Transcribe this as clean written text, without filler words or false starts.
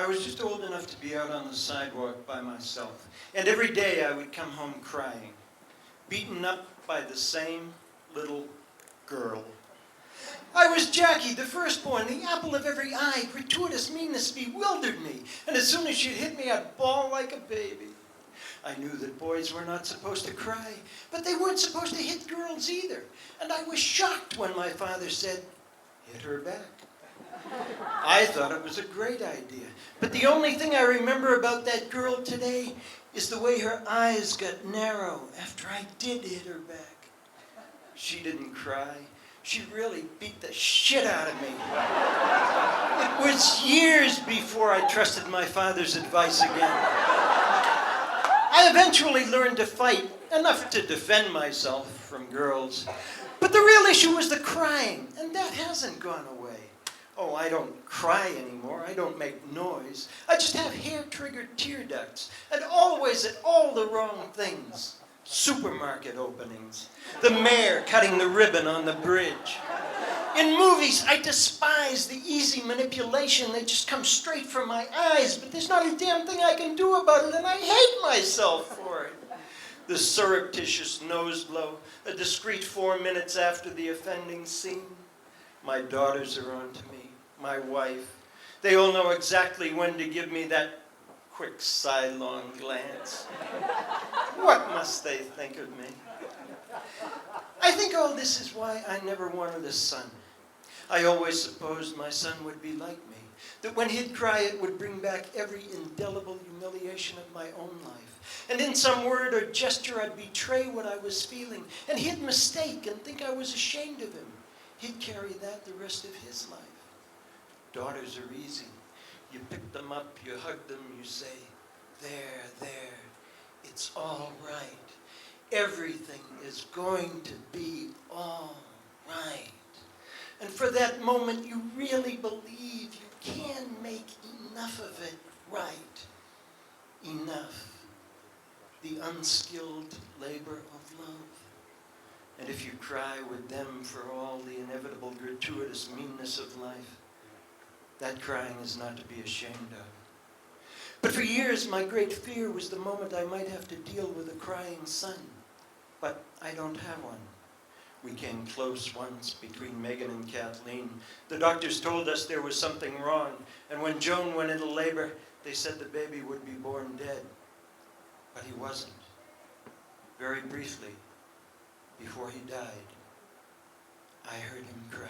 was just old enough to be out on the sidewalk by myself. And every day I would come home crying, beaten up by the same little girl. I was Jackie, the firstborn, the apple of every eye. Gratuitous meanness bewildered me. And as soon as she'd hit me, I'd bawl like a baby. I knew that boys were not supposed to cry, but they weren't supposed to hit girls either. And I was shocked when my father said, "Hit her back." I thought it was a great idea. But the only thing I remember about that girl today is the way her eyes got narrow after I did hit her back. She didn't cry. She really beat the shit out of me. It was years before I trusted my father's advice again. I eventually learned to fight, enough to defend myself from girls. But the real issue was the crying, and that hasn't gone away. Oh, I don't cry anymore. I don't make noise. I just have hair-triggered tear ducts, and always at all the wrong things. Supermarket openings. The mayor cutting the ribbon on the bridge. In movies, I despise the easy manipulation that just comes straight from my eyes, but there's not a damn thing I can do about it, and I hate myself for it. The surreptitious nose blow, a discreet 4 minutes after the offending scene. My daughters are on to me, my wife. They all know exactly when to give me that quick sidelong glance. What must they think of me? I think all this is why I never wanted a son. I always supposed my son would be like me, that when he'd cry it would bring back every indelible humiliation of my own life. And in some word or gesture I'd betray what I was feeling, and he'd mistake and think I was ashamed of him. He'd carry that the rest of his life. Daughters are easy. You pick them up, you hug them, you say, there, it's all right. Everything is going to be all right. And for that moment, you really believe you can make enough of it right. Enough. The unskilled labor of love. And if you cry with them for all the inevitable gratuitous meanness of life, that crying is not to be ashamed of. But for years, my great fear was the moment I might have to deal with a crying son. But I don't have one. We came close once between Megan and Kathleen. The doctors told us there was something wrong, and when Joan went into labor, they said the baby would be born dead. But he wasn't. Very briefly, before he died, I heard him cry.